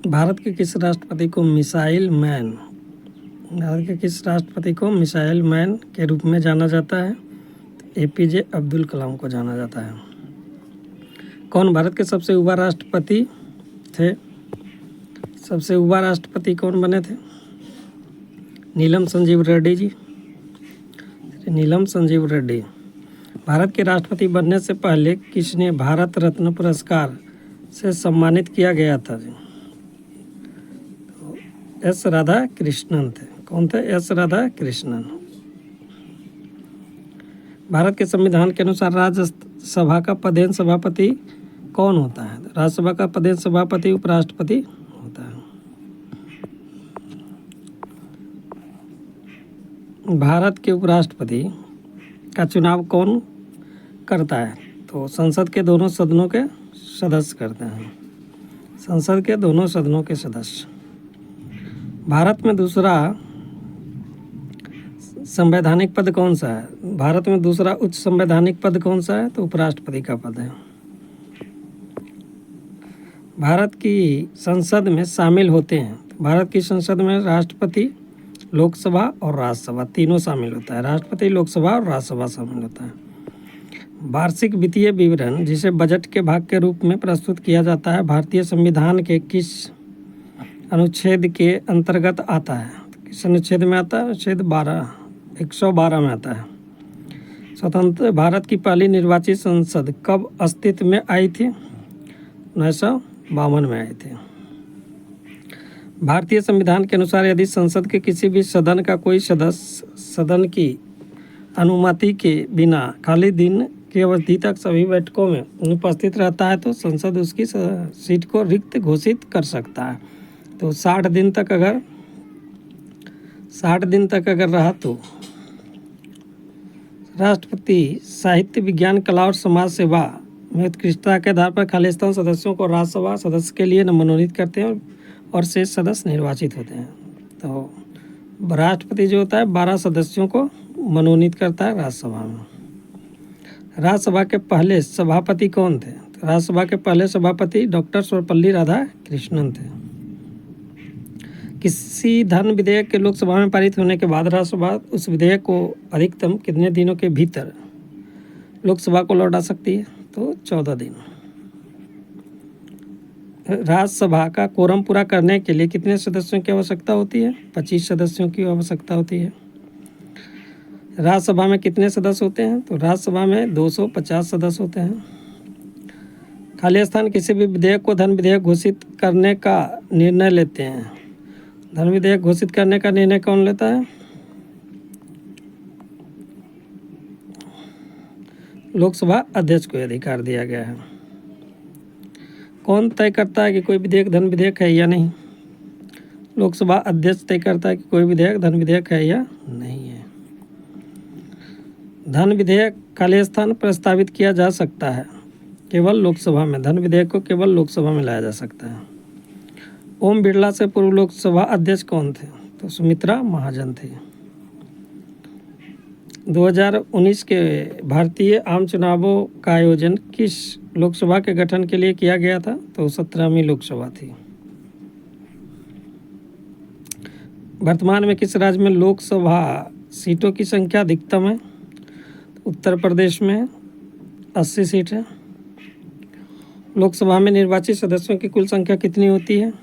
भारत के किस राष्ट्रपति को मिसाइल मैन भारत के किस राष्ट्रपति को मिसाइल मैन के रूप में जाना जाता है? एपीजे अब्दुल कलाम को जाना जाता है। कौन भारत के सबसे युवा राष्ट्रपति थे? सबसे युवा राष्ट्रपति कौन बने थे? नीलम संजीव रेड्डी जी। नीलम संजीव रेड्डी। भारत के राष्ट्रपति बनने से पहले किसने भारत रत्न पुरस्कार से सम्मानित किया गया था जी? तो एस राधा कृष्णन थे। कौन थे? एस राधा कृष्णन। भारत के संविधान के अनुसार राज्यसभा का पदेन सभापति कौन होता है? राज्यसभा का पदेन सभापति उपराष्ट्रपति होता है। भारत के उपराष्ट्रपति का चुनाव कौन करता है? तो संसद के दोनों सदनों के सदस्य करते हैं। संसद के दोनों सदनों के सदस्य। भारत में दूसरा संवैधानिक पद कौन सा है? भारत में दूसरा उच्च संवैधानिक पद कौन सा है? तो उपराष्ट्रपति का पद है। भारत की संसद में शामिल होते हैं। भारत की संसद में राष्ट्रपति, लोकसभा और राज्यसभा तीनों शामिल होता है। राष्ट्रपति, लोकसभा और राज्यसभा शामिल होता है। वार्षिक वित्तीय विवरण, जिसे बजट के भाग के रूप में प्रस्तुत किया जाता है, भारतीय संविधान के किस अनुच्छेद के अंतर्गत आता है? किस अनुच्छेद में आता है? अनुच्छेद 112 में आता है। स्वतंत्र भारत की पहली निर्वाचित संसद कब अस्तित्व में आई थी? 1952 में आई थी। भारतीय संविधान के अनुसार यदि संसद के किसी भी सदन का कोई सदस्य सदन की अनुमति के बिना खाली दिन की अवधि तक सभी बैठकों में उपस्थित रहता है तो संसद उसकी सीट को रिक्त घोषित कर सकता है। तो 60 दिन तक अगर रहा तो राष्ट्रपति साहित्य, विज्ञान, कला और समाज सेवा में उत्कृष्टता के आधार पर खालिस्तान सदस्यों को राज्यसभा सदस्य के लिए मनोनीत करते हैं और शेष सदस्य निर्वाचित होते हैं। तो राष्ट्रपति जो होता है 12 सदस्यों को मनोनीत करता है राज्यसभा में। राज्यसभा के पहले सभापति कौन थे? तो राज्यसभा के पहले सभापति डॉक्टर सर्वपल्ली राधाकृष्णन थे। किसी धन विधेयक के लोकसभा में पारित होने के बाद राज्यसभा उस विधेयक को अधिकतम कितने दिनों के भीतर लोकसभा को लौटा सकती है? तो 14 दिन। राज्यसभा का कोरम पूरा करने के लिए कितने सदस्यों की आवश्यकता होती है? 25 सदस्यों की आवश्यकता होती है। राज्यसभा में कितने सदस्य होते हैं? तो राज्यसभा में 250 सदस्य होते हैं। खालिस्तान किसी भी विधेयक को धन विधेयक घोषित करने का निर्णय लेते हैं। धन विधेयक घोषित करने का निर्णय कौन लेता है? लोकसभा अध्यक्ष को अधिकार दिया गया है। कौन तय करता है कि कोई विधेयक धन विधेयक है या नहीं? लोकसभा अध्यक्ष तय करता है कि कोई विधेयक धन विधेयक है या नहीं है। धन विधेयक खालिस्तान प्रस्तावित किया जा सकता है केवल लोकसभा में। धन विधेयक को केवल लोकसभा में लाया जा सकता है। ओम बिरला से पूर्व लोकसभा अध्यक्ष कौन थे? तो सुमित्रा महाजन थे। 2019 के भारतीय आम चुनावों का आयोजन किस लोकसभा के गठन के लिए किया गया था? तो 17वीं लोकसभा थी। वर्तमान में किस राज्य में लोकसभा सीटों की संख्या अधिकतम है? उत्तर प्रदेश में 80 सीट है। लोकसभा में निर्वाचित सदस्यों की कुल संख्या कितनी होती है?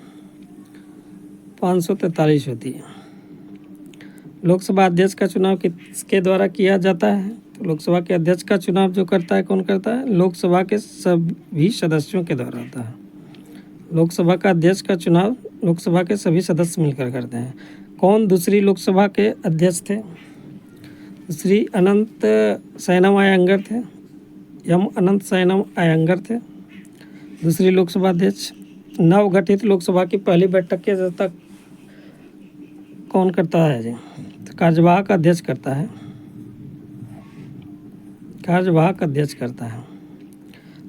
543 होती है। लोकसभा अध्यक्ष का चुनाव किसके द्वारा किया जाता है? तो लोकसभा के अध्यक्ष का चुनाव जो करता है कौन करता है? लोकसभा के सभी सदस्यों के द्वारा होता है। लोकसभा का अध्यक्ष का चुनाव लोकसभा के सभी सदस्य मिलकर करते हैं। कौन दूसरी लोकसभा के अध्यक्ष थे? श्री अनंत सैनम अयंगर थे। अनंत सैनम अयंगर थे दूसरी लोकसभा अध्यक्ष। नवगठित लोकसभा की पहली बैठक की अध्यक्षता कौन करता है जी? तो कार्यवाहक अध्यक्ष करता है। कार्यवाहक अध्यक्ष करता है।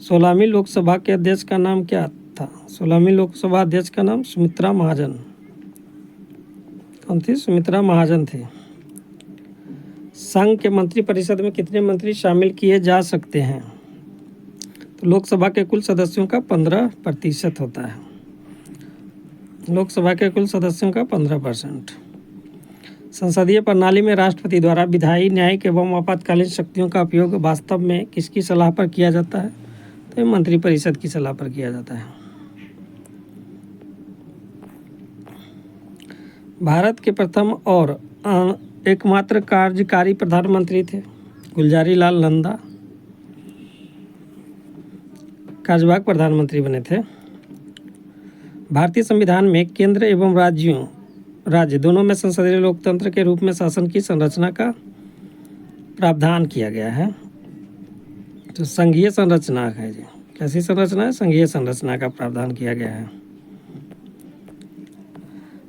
16वीं लोकसभा के अध्यक्ष का नाम क्या था? 16वीं लोकसभा अध्यक्ष का नाम सुमित्रा महाजन। कौन थी? सुमित्रा महाजन थी। संघ के मंत्रिपरिषद में कितने मंत्री शामिल किए जा सकते हैं? तो लोकसभा के कुल सदस्यों का 15% होता है। लोकसभा के कुल सदस्यों का 15%। संसदीय प्रणाली में राष्ट्रपति द्वारा विधायी, न्यायिक एवं आपातकालीन शक्तियों का उपयोग वास्तव में किसकी सलाह पर किया जाता है? तो मंत्रिपरिषद की सलाह पर किया जाता है। भारत के प्रथम और एकमात्र कार्यकारी प्रधानमंत्री थे गुलजारी लाल नंदा, कार्यवाहक प्रधानमंत्री बने थे। भारतीय संविधान में केंद्र एवं राज्य दोनों में संसदीय लोकतंत्र के रूप में शासन की संरचना का प्रावधान किया गया है। तो संघीय संरचना है जी, कैसी संरचना है? संघीय संरचना का प्रावधान किया गया है।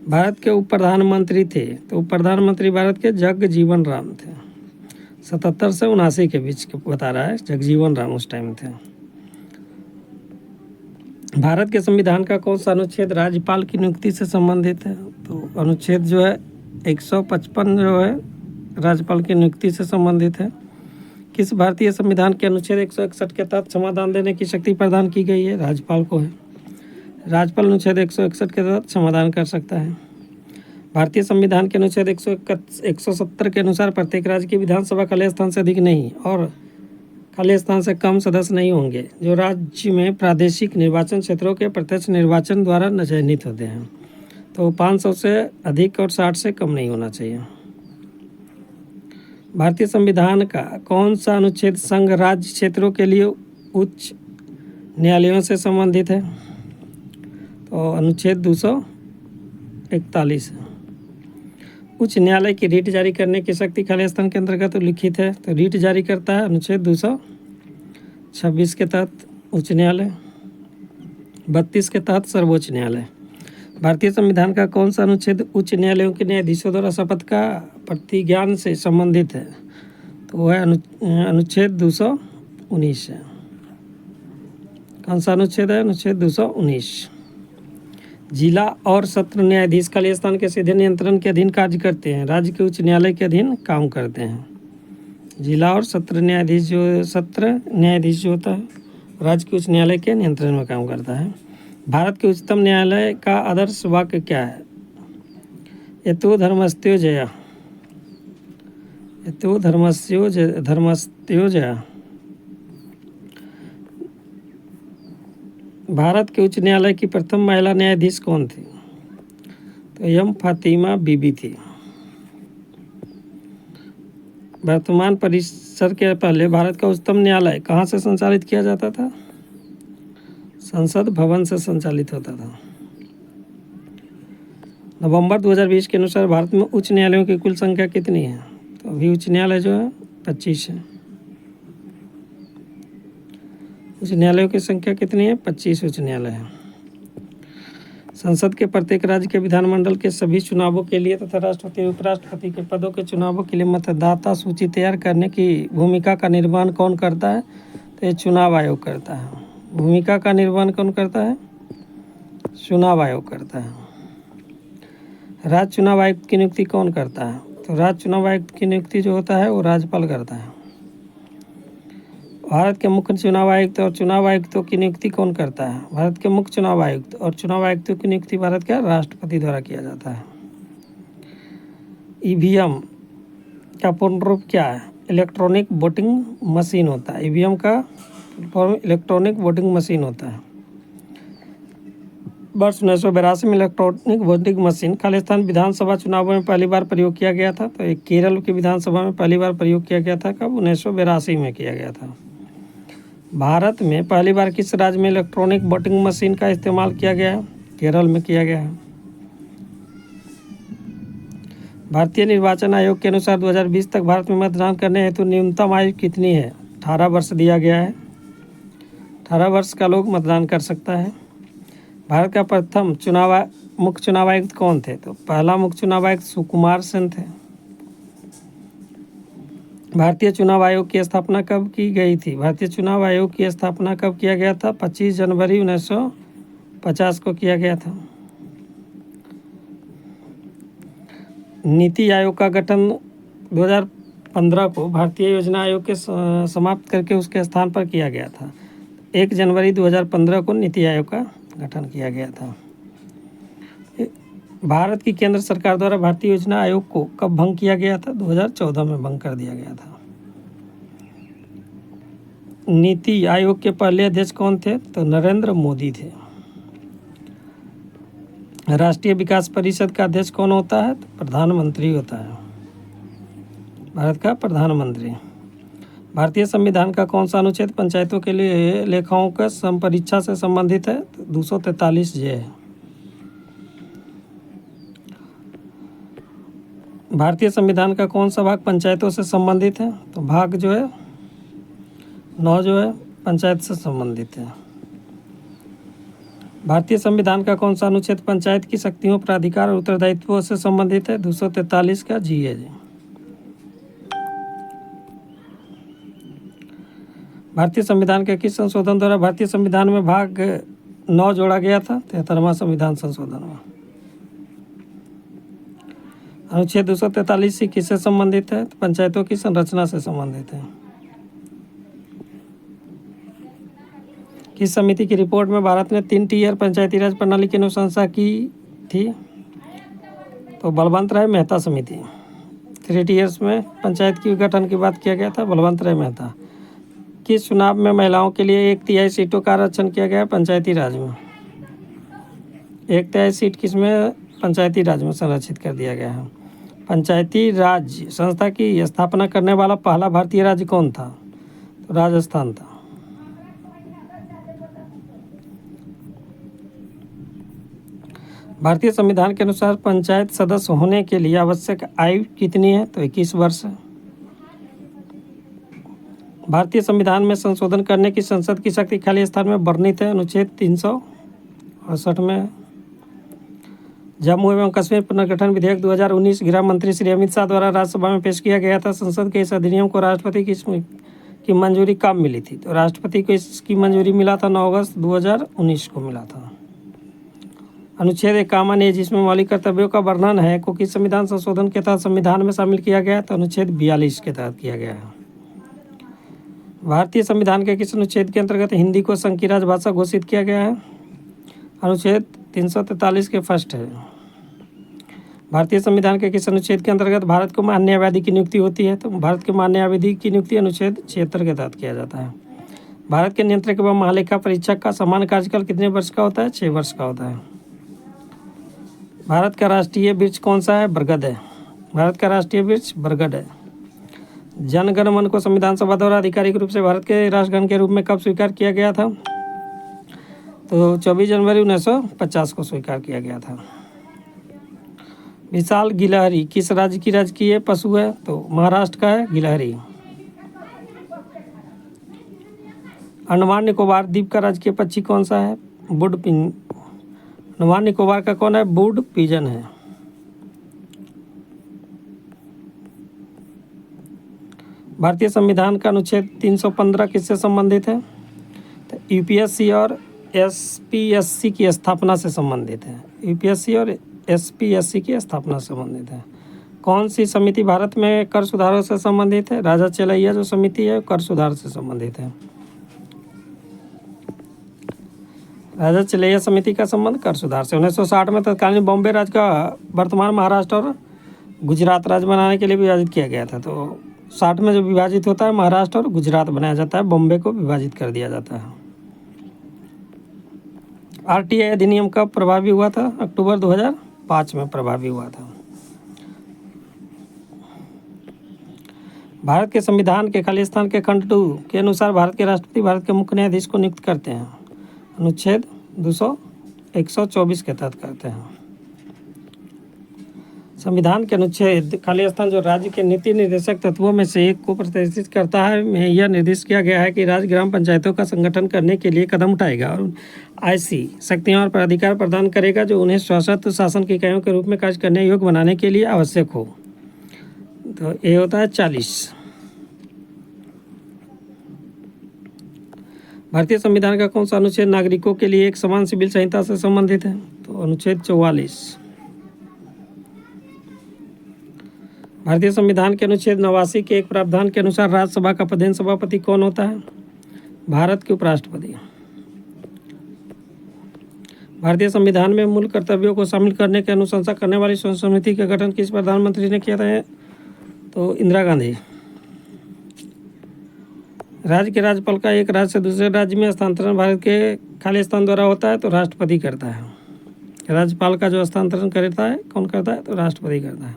भारत के उप प्रधानमंत्री थे, तो उप प्रधानमंत्री भारत के जगजीवन राम थे। 77 से 79 के बीच बता रहा है, जगजीवन राम उस टाइम थे। भारत के संविधान का कौन सा अनुच्छेद राज्यपाल की नियुक्ति से संबंधित है? तो अनुच्छेद जो है 155 जो है राज्यपाल की नियुक्ति से संबंधित है। किस भारतीय संविधान के अनुच्छेद 161 के तहत समाधान देने की शक्ति प्रदान की गई है? राज्यपाल को है। राज्यपाल अनुच्छेद 161 के तहत समाधान कर सकता है। भारतीय संविधान के अनुच्छेद 170 के अनुसार प्रत्येक राज्य की विधानसभा खाली स्थान से अधिक नहीं और खाली स्थान से कम सदस्य नहीं होंगे जो राज्य में प्रादेशिक निर्वाचन क्षेत्रों के प्रत्यक्ष निर्वाचन द्वारा चयनित होते हैं। तो 500 से अधिक और 60 से कम नहीं होना चाहिए। भारतीय संविधान का कौन सा अनुच्छेद संघ राज्य क्षेत्रों के लिए उच्च न्यायालयों से संबंधित है? तो अनुच्छेद 241 है। उच्च न्यायालय की रीट जारी करने की शक्ति खालिस्तान के अंतर्गत लिखित है, तो रीट जारी करता है अनुच्छेद 226 के तहत उच्च न्यायालय, 32 के तहत सर्वोच्च न्यायालय। भारतीय संविधान का कौन सा अनुच्छेद उच्च न्यायालयों के न्यायाधीशों द्वारा शपथ का प्रतिज्ञान से संबंधित है? तो वह है अनुच्छेद 219 है। कौन सा अनुच्छेद है? अनुच्छेद 219। जिला और सत्र न्यायाधीश खालिस्तान के सीधे नियंत्रण के अधीन कार्य करते हैं, राज्य के उच्च न्यायालय के अधीन काम करते हैं। जिला और सत्र न्यायाधीश जो होता है राज्य के उच्च न्यायालय के नियंत्रण में काम करता है। भारत के उच्चतम न्यायालय का आदर्श वाक्य क्या है? यतो धर्मस्यो जया, यतो धर्मस्यो जया। भारत के उच्च न्यायालय की प्रथम महिला न्यायाधीश कौन थी? तो एम फातिमा बीबी थी। वर्तमान परिसर के पहले भारत का उच्चतम न्यायालय कहाँ से संचालित किया जाता था? संसद भवन से संचालित होता था। नवंबर 2020 के अनुसार भारत में उच्च न्यायालयों की कुल संख्या कितनी है? तो अभी उच्च न्यायालय जो है 25 है। उच्च न्यायालयों की संख्या कितनी है? 25 उच्च न्यायालय है। संसद के प्रत्येक राज्य के विधानमंडल के सभी चुनावों के लिए तथा राष्ट्रपति उपराष्ट्रपति के पदों के चुनावों के लिए मतदाता सूची तैयार करने की भूमिका का निर्वहन कौन करता है? तो ये चुनाव आयोग करता है। भूमिका का निर्वहन कौन करता है? चुनाव आयोग करता है। राज्य चुनाव आयुक्त की नियुक्ति कौन करता है? तो राज्य चुनाव आयुक्त की नियुक्ति जो होता है वो राज्यपाल करता है। भारत के मुख्य चुनाव आयुक्त और चुनाव आयुक्तों की नियुक्ति कौन करता है? भारत के मुख्य चुनाव आयुक्त और चुनाव आयुक्तों की नियुक्ति भारत के राष्ट्रपति द्वारा किया जाता है। ईवीएम का पूर्ण रूप क्या है? इलेक्ट्रॉनिक वोटिंग मशीन होता है। ईवीएम का फॉर्म इलेक्ट्रॉनिक वोटिंग मशीन होता है। वर्ष 1982 में इलेक्ट्रॉनिक वोटिंग मशीन खालिस्तान विधानसभा चुनावों में पहली बार प्रयोग किया गया था। तो एक केरल की विधानसभा में पहली बार प्रयोग किया गया था। कब? 1982 में किया गया था। भारत में पहली बार किस राज्य में इलेक्ट्रॉनिक वोटिंग मशीन का इस्तेमाल किया गया है? केरल में किया गया है। भारतीय निर्वाचन आयोग के अनुसार 2020 तक भारत में मतदान करने हेतु न्यूनतम आयु कितनी है? 18 वर्ष दिया गया है। 18 वर्ष का लोग मतदान कर सकता है। भारत का प्रथम मुख्य चुनाव आयुक्त कौन थे? तो पहला मुख्य चुनाव आयुक्त सुकुमार सेन थे। भारतीय चुनाव आयोग की स्थापना कब की गई थी? भारतीय चुनाव आयोग की स्थापना कब किया गया था? 25 जनवरी 1950 को किया गया था। नीति आयोग का गठन 2015 को भारतीय योजना आयोग के समाप्त करके उसके स्थान पर किया गया था। 1 जनवरी 2015 को नीति आयोग का गठन किया गया था। भारत की केंद्र सरकार द्वारा भारतीय योजना आयोग को कब भंग किया गया था? 2014 में भंग कर दिया गया था। नीति आयोग के पहले अध्यक्ष कौन थे? तो नरेंद्र मोदी थे। राष्ट्रीय विकास परिषद का अध्यक्ष कौन होता है? तो प्रधानमंत्री होता है, भारत का प्रधानमंत्री। भारतीय संविधान का कौन सा अनुच्छेद पंचायतों के लिए लेखाओं का संपरीक्षा से संबंधित है? तो 243 जे है। भारतीय संविधान का कौन सा भाग पंचायतों से संबंधित है? तो भाग जो है 9 जो है पंचायत से संबंधित है। भारतीय संविधान का कौन सा अनुच्छेद पंचायत की शक्तियों, प्राधिकार और उत्तरदायित्वों से संबंधित है? 243 का जी है जी। भारतीय संविधान के किस संशोधन द्वारा भारतीय संविधान में भाग 9 जोड़ा गया था? 73वां संविधान संशोधन में। अनुच्छेद 243 किससे संबंधित है? तो पंचायतों की संरचना से संबंधित है। किस समिति की रिपोर्ट में भारत ने 3 टियर पंचायती राज प्रणाली की अनुशंसा की थी? तो बलवंत राय मेहता समिति। 3 टियर्स में पंचायत के गठन की बात किया गया था, बलवंत राय मेहता। किस चुनाव में महिलाओं के लिए 1/3 सीटों का आरक्षण किया गया? पंचायती राज में। 1/3 सीट किस में? पंचायती राज में संरक्षित कर दिया गया है। पंचायती राज संस्था की स्थापना करने वाला पहला भारतीय राज्य कौन था? तो राजस्थान था। भारतीय संविधान के अनुसार पंचायत सदस्य होने के लिए आवश्यक आयु कितनी है? तो 21 वर्ष है। भारतीय संविधान में संशोधन करने की संसद की शक्ति खाली स्थान में वर्णित है अनुच्छेद 368 में। जम्मू एवं कश्मीर पुनर्गठन विधेयक 2019 गृह मंत्री श्री अमित शाह द्वारा राज्यसभा में पेश किया गया था। संसद के इस अधिनियम को राष्ट्रपति की मंजूरी कब मिली थी? तो राष्ट्रपति को इसकी मंजूरी मिला था 9 अगस्त 2019 को मिला था। अनुच्छेद 51 है जिसमें मौलिक कर्तव्यों का वर्णन है को किस संविधान संशोधन के तहत संविधान में शामिल किया गया? तो अनुच्छेद 42 के तहत किया गया है। भारतीय संविधान के किस अनुच्छेद के अंतर्गत हिंदी को संघ की राजभाषा घोषित किया गया है? अनुच्छेद 343 के फर्स्ट है। भारतीय संविधान के किस अनुच्छेद के अंतर्गत भारत को महान न्यायाधीश की नियुक्ति होती है? तो भारत के महान न्यायाधीश की नियुक्ति अनुच्छेद 76 के तहत किया जाता है। भारत के नियंत्रक एवं महालेखा परीक्षक का सामान्य कार्यकाल कितने वर्ष का होता है? 6 वर्ष का होता है। भारत का राष्ट्रीय वृक्ष कौन सा है? बरगद है। भारत का राष्ट्रीय वृक्ष बरगद है। जन गण मन को संविधान सभा द्वारा आधिकारिक रूप से भारत के राष्ट्रगान के रूप में कब स्वीकार किया गया था? तो 24 जनवरी 1950 को स्वीकार किया गया था। विशाल गिलहरी किस राज्य की राजकीय पशु है? तो महाराष्ट्र का है गिलहरी। अंडमान निकोबार द्वीप का राजकीय पक्षी कौन सा है? Would pin. अंडमान निकोबार का कौन है? वुड पिजन है। भारतीय संविधान का अनुच्छेद 315 किससे संबंधित है? तो यूपीएससी और एसपीएससी की स्थापना से संबंधित है। यूपीएससी और एसपीएससी की स्थापना से संबंधित है। कौन सी समिति भारत में कर सुधारों से संबंधित है? राजा चेलैया जो समिति है कर सुधार से संबंधित है। राजा चेलैया समिति का संबंध कर सुधार से। 1960 में तत्कालीन बॉम्बे राज्य का वर्तमान महाराष्ट्र और गुजरात राज्य बनाने के लिए विभाजित किया गया था। तो 60 में जब विभाजित होता है महाराष्ट्र और गुजरात बनाया जाता है, बॉम्बे को विभाजित कर दिया जाता है। आरटीआई अधिनियम कब प्रभावी हुआ था? अक्टूबर 2005 में प्रभावी हुआ था। भारत के संविधान के खालिस्तान के खंड 2 के अनुसार भारत के राष्ट्रपति भारत के मुख्य न्यायाधीश को नियुक्त करते हैं। अनुच्छेद 124 के तहत करते हैं। संविधान के अनुच्छेद खालिस्तान जो राज्य के नीति निर्देशक तत्वों में से एक को प्रतिष्ठित करता है में यह निर्देश किया गया है कि राज्य ग्राम पंचायतों का संगठन करने के लिए कदम उठाएगा और ऐसी शक्तियां और अधिकार प्रदान करेगा जो उन्हें स्वायत्त शासन की इकाइयों के रूप में कार्य करने योग्य बनाने के लिए आवश्यक हो। तो ये होता है 40। भारतीय संविधान का कौन सा अनुच्छेद नागरिकों के लिए एक समान सिविल संहिता से संबंधित है? तो अनुच्छेद 44। भारतीय संविधान के अनुच्छेद 89 के एक प्रावधान के अनुसार राज्यसभा का प्रधान सभापति कौन होता है? भारत के उपराष्ट्रपति। भारतीय संविधान में मूल कर्तव्यों को शामिल करने की अनुशंसा करने वाली समिति का गठन किस प्रधानमंत्री ने किया था? तो इंदिरा गांधी। राज्य के राज्यपाल का एक राज्य से दूसरे राज्य में स्थानांतरण भारत के खालिस्तान द्वारा होता है तो राष्ट्रपति करता है। राज्यपाल का जो स्थानांतरण करता है कौन करता है? तो राष्ट्रपति करता है।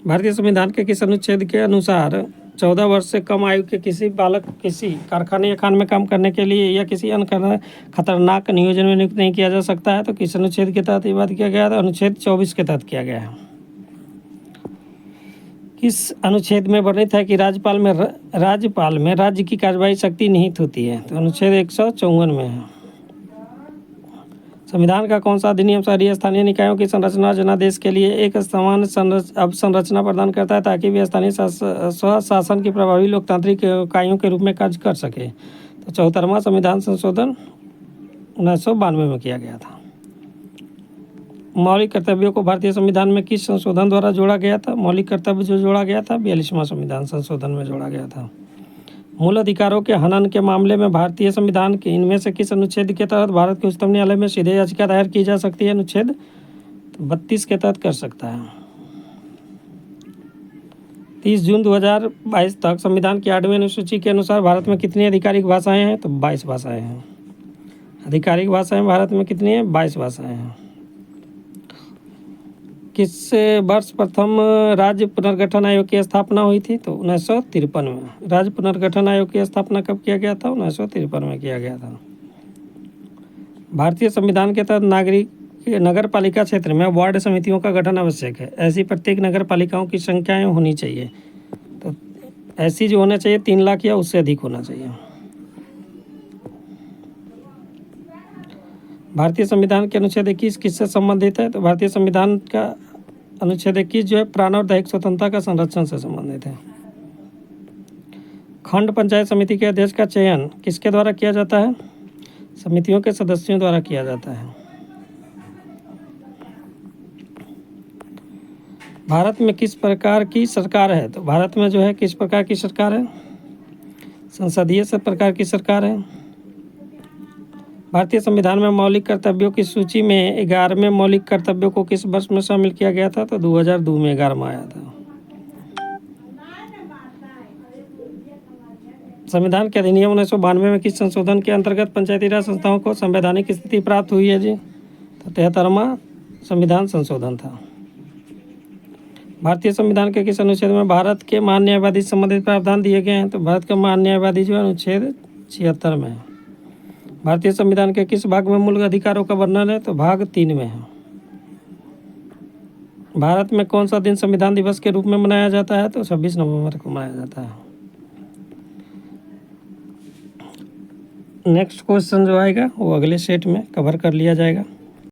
भारतीय संविधान के किस अनुच्छेद के अनुसार 14 वर्ष से कम आयु के किसी बालक किसी कारखाने या खान में काम करने के लिए या किसी अन्य खतरनाक नियोजन में नियुक्त नहीं किया जा सकता है? तो किस अनुच्छेद के तहत ये बात किया गया? तो अनुच्छेद 24 के तहत किया गया है। किस अनुच्छेद में वर्णित है कि राज्यपाल में राज्य की कार्यवाही शक्ति निहित होती है? तो अनुच्छेद 154 में है। संविधान का कौन सा अधिनियम शहरी स्थानीय निकायों की संरचना जनादेश के लिए एक समान संरचना प्रदान करता है ताकि वे स्थानीय स्वशासन की प्रभावी लोकतांत्रिक इकाइयों के रूप में कार्य कर सके? तो 74वां संविधान संशोधन 1992 में किया गया था। मौलिक कर्तव्यों को भारतीय संविधान में किस संशोधन द्वारा जोड़ा गया था? मौलिक कर्तव्य जो जोड़ा गया था 42वां संविधान संशोधन में जोड़ा गया था। मूल अधिकारों के हनन के मामले में भारतीय संविधान के इनमें से किस अनुच्छेद के तहत भारत के उच्चतम न्यायालय में सीधे याचिका दायर की जा सकती है? अनुच्छेद 32 के तहत कर सकता है। 30 जून 2022 तक संविधान की 8वीं अनुसूची के अनुसार भारत में कितनी आधिकारिक भाषाएं हैं? तो 22 भाषाएं हैं। आधिकारिक भाषाएं भारत में कितनी हैं? 22 भाषाएं हैं। किस वर्ष प्रथम राज्य पुनर्गठन आयोग की स्थापना हुई थी? तो 1953 में। राज्य पुनर्गठन आयोग की स्थापना कब किया गया था? 1953 में किया गया था। भारतीय संविधान के तहत नगर पालिका क्षेत्र में वार्ड समितियों का गठन आवश्यक है। ऐसी प्रत्येक नगर पालिकाओं की संख्याएं होनी चाहिए। तो ऐसी जो होना चाहिए 3 लाख या उससे अधिक होना चाहिए। भारतीय संविधान के अनुच्छेद 21 किससे संबंधित है? तो भारतीय संविधान का अनुच्छेद 21 जो है प्राण और दैहिक स्वतंत्रता का संरक्षण से संबंधित है। खंड पंचायत समिति के अध्यक्ष का चयन किसके द्वारा किया जाता है? समितियों के सदस्यों द्वारा किया जाता है। भारत में किस प्रकार की सरकार है? तो भारत में जो है किस प्रकार की सरकार है? संसदीय प्रकार की सरकार है। भारतीय संविधान में मौलिक कर्तव्यों की सूची में 11वें मौलिक कर्तव्यों को किस वर्ष में शामिल किया गया था? तो 2002 में 11वां आया था। संविधान के अधिनियम 1992 में किस संशोधन के अंतर्गत पंचायती राज संस्थाओं को संवैधानिक स्थिति प्राप्त हुई है जी? तो 73वां संविधान संशोधन था। भारतीय संविधान के किस अनुच्छेद में भारत के महान न्यायवादी संबंधित प्रावधान दिए गए हैं? तो भारत का महान न्यायवादी जो है अनुच्छेद 76 में है। भारतीय संविधान के किस भाग में मूल अधिकारों का वर्णन है? तो भाग 3 में है। भारत में कौन सा दिन संविधान दिवस के रूप में मनाया जाता है? तो 26 नवंबर को मनाया जाता है। नेक्स्ट क्वेश्चन जो आएगा वो अगले सेट में कवर कर लिया जाएगा।